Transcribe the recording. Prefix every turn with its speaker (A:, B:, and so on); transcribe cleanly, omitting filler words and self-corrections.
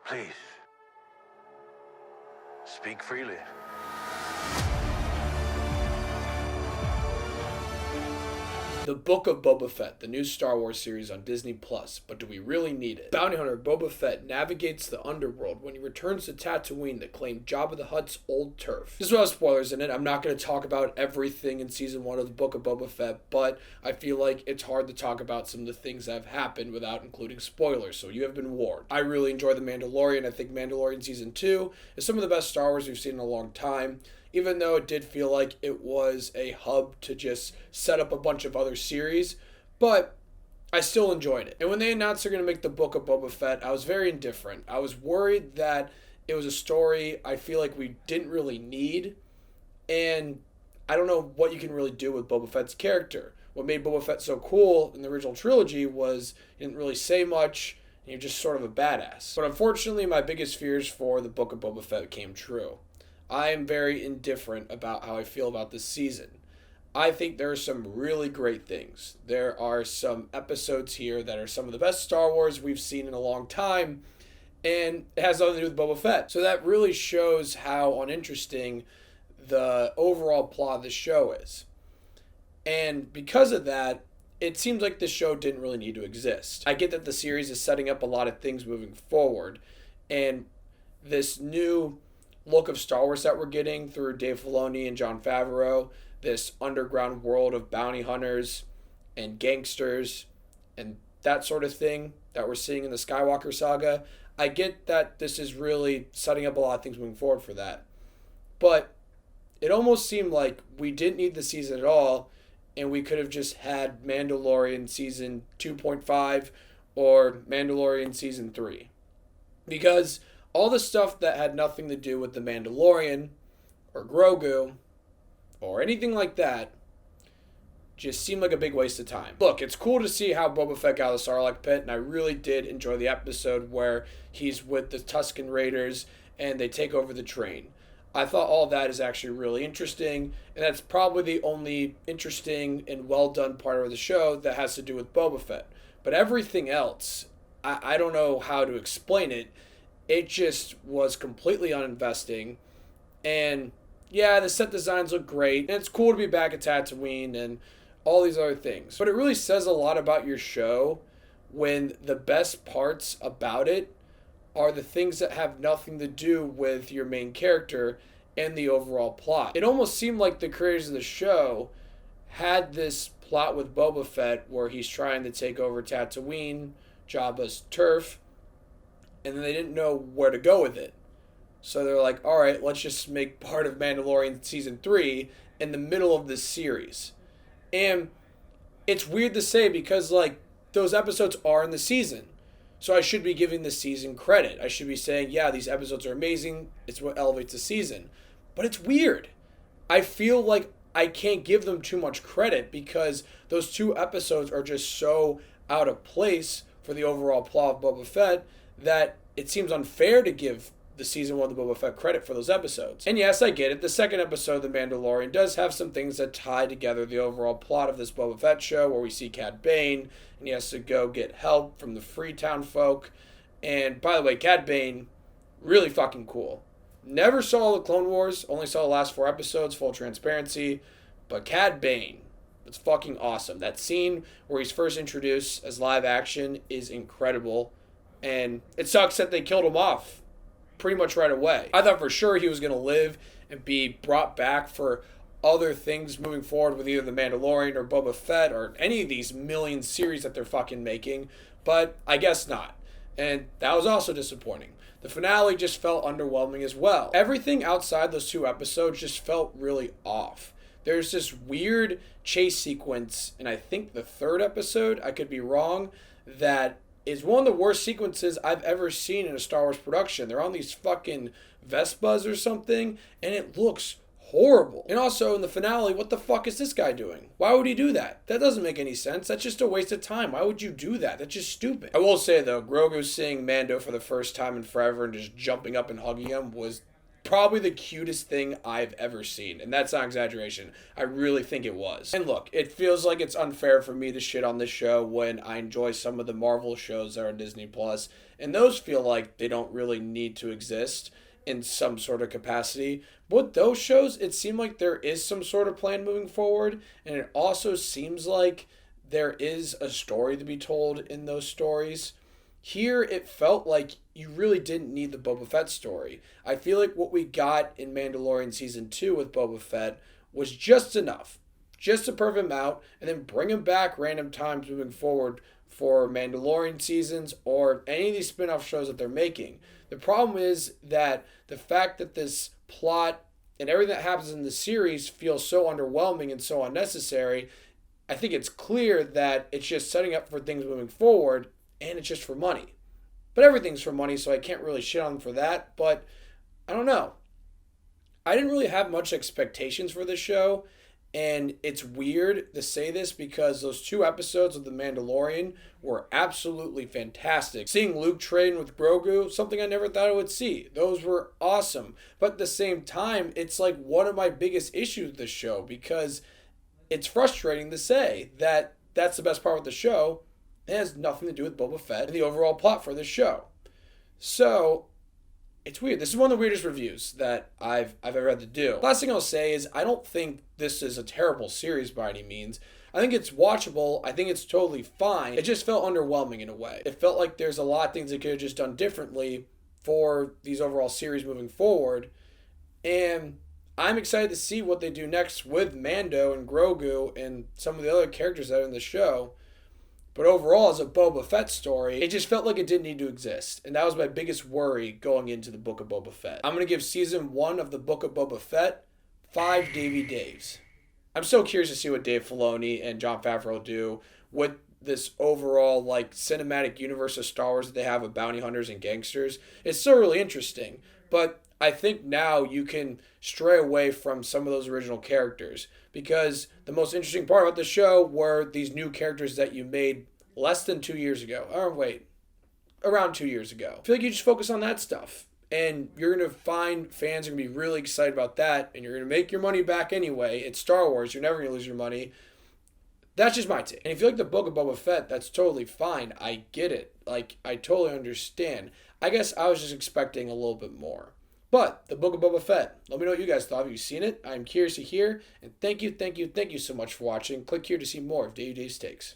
A: Please, speak freely.
B: The Book of Boba Fett, the new Star Wars series on Disney+. But do we really need it? Bounty hunter Boba Fett navigates the underworld when he returns to Tatooine to claim Jabba the Hutt's old turf. This will have spoilers in it. I'm not going to talk about everything in Season 1 of the Book of Boba Fett, but I feel like it's hard to talk about some of the things that have happened without including spoilers, so you have been warned. I really enjoy The Mandalorian. I think Mandalorian Season 2 is some of the best Star Wars we've seen in a long time, even though it did feel like it was a hub to just set up a bunch of other series, but I still enjoyed it. And when they announced they're going to make the Book of Boba Fett, I was very indifferent. I was worried that it was a story I feel like we didn't really need, and I don't know what you can really do with Boba Fett's character. What made Boba Fett so cool in the original trilogy was he didn't really say much, and you're just sort of a badass. But unfortunately, my biggest fears for the Book of Boba Fett came true. I am very indifferent about how I feel about this season. I think there are some really great things. There are some episodes here that are some of the best Star Wars we've seen in a long time, and it has nothing to do with Boba Fett. So that really shows how uninteresting the overall plot of the show is. And because of that, it seems like the show didn't really need to exist. I get that the series is setting up a lot of things moving forward, and this new look of Star Wars that we're getting through Dave Filoni and Jon Favreau, this underground world of bounty hunters and gangsters and that sort of thing that we're seeing in the Skywalker saga, I get that this is really setting up a lot of things moving forward for that. But it almost seemed like we didn't need the season at all, and we could have just had Mandalorian Season 2.5 or Mandalorian Season 3. Because all the stuff that had nothing to do with the Mandalorian or Grogu or anything like that just seemed like a big waste of time. Look, it's cool to see how Boba Fett got out of the Sarlacc pit, and I really did enjoy the episode where he's with the Tusken Raiders and they take over the train. I thought all that is actually really interesting, and that's probably the only interesting and well done part of the show that has to do with Boba Fett. But everything else, I don't know how to explain it. It just was completely uninvesting. And yeah, the set designs look great. And it's cool to be back at Tatooine and all these other things. But it really says a lot about your show when the best parts about it are the things that have nothing to do with your main character and the overall plot. It almost seemed like the creators of the show had this plot with Boba Fett where he's trying to take over Tatooine, Jabba's turf, and then they didn't know where to go with it. So they're like, all right, let's just make part of Mandalorian Season 3 in the middle of this series. And it's weird to say because, like, those episodes are in the season. So I should be giving the season credit. I should be saying, yeah, these episodes are amazing. It's what elevates the season. But it's weird. I feel like I can't give them too much credit because those two episodes are just so out of place for the overall plot of Boba Fett that it seems unfair to give the season 1 of the Boba Fett credit for those episodes. And yes, I get it. The second episode of The Mandalorian does have some things that tie together the overall plot of this Boba Fett show, where we see Cad Bane, and he has to go get help from the Freetown folk. And by the way, Cad Bane, really fucking cool. Never saw the Clone Wars, only saw the last 4 episodes, full transparency. But Cad Bane, it's fucking awesome. That scene where he's first introduced as live action is incredible. And it sucks that they killed him off pretty much right away. I thought for sure he was going to live and be brought back for other things moving forward with either The Mandalorian or Boba Fett or any of these million series that they're fucking making, but I guess not. And that was also disappointing. The finale just felt underwhelming as well. Everything outside those 2 episodes just felt really off. There's this weird chase sequence, and I think the 3rd episode, I could be wrong, that is one of the worst sequences I've ever seen in a Star Wars production. They're on these fucking Vespas or something, and it looks horrible. And also, in the finale, what the fuck is this guy doing? Why would he do that? That doesn't make any sense. That's just a waste of time. Why would you do that? That's just stupid. I will say, though, Grogu seeing Mando for the first time in forever and just jumping up and hugging him was probably the cutest thing I've ever seen. And that's not exaggeration. I really think it was. And look, it feels like it's unfair for me to shit on this show when I enjoy some of the Marvel shows that are on Disney Plus, and those feel like they don't really need to exist in some sort of capacity. But with those shows, it seemed like there is some sort of plan moving forward, and it also seems like there is a story to be told in those stories. Here, it felt like you really didn't need the Boba Fett story. I feel like what we got in Mandalorian Season 2 with Boba Fett was just enough. Just a perfect amount, and then bring him back random times moving forward for Mandalorian seasons or any of these spin-off shows that they're making. The problem is that the fact that this plot and everything that happens in the series feels so underwhelming and so unnecessary, I think it's clear that it's just setting up for things moving forward, and it's just for money. But everything's for money, so I can't really shit on them for that. But I don't know. I didn't really have much expectations for this show, and it's weird to say this because those 2 episodes of The Mandalorian were absolutely fantastic. Seeing Luke train with Grogu, something I never thought I would see. Those were awesome. But at the same time, it's like one of my biggest issues with this show because it's frustrating to say that that's the best part of the show. It has nothing to do with Boba Fett and the overall plot for this show. So, it's weird. This is one of the weirdest reviews that I've ever had to do. Last thing I'll say is I don't think this is a terrible series by any means. I think it's watchable. I think it's totally fine. It just felt underwhelming in a way. It felt like there's a lot of things they could have just done differently for these overall series moving forward. And I'm excited to see what they do next with Mando and Grogu and some of the other characters that are in the show. But overall, as a Boba Fett story, it just felt like it didn't need to exist. And that was my biggest worry going into the Book of Boba Fett. I'm going to give Season 1 of the Book of Boba Fett 5 Davy Daves. I'm so curious to see what Dave Filoni and Jon Favreau do with this overall cinematic universe of Star Wars that they have with bounty hunters and gangsters. It's still really interesting. But I think now you can stray away from some of those original characters because the most interesting part about the show were these new characters that you made less than 2 years ago. Or wait, around 2 years ago. I feel like you just focus on that stuff. And you're going to find fans are going to be really excited about that. And you're going to make your money back anyway. It's Star Wars. You're never going to lose your money. That's just my take. And if you like the Book of Boba Fett, that's totally fine. I get it. I totally understand. I guess I was just expecting a little bit more. But the Book of Boba Fett, let me know what you guys thought. Have you seen it? I'm curious to hear. And thank you so much for watching. Click here to see more of Dave's Takes.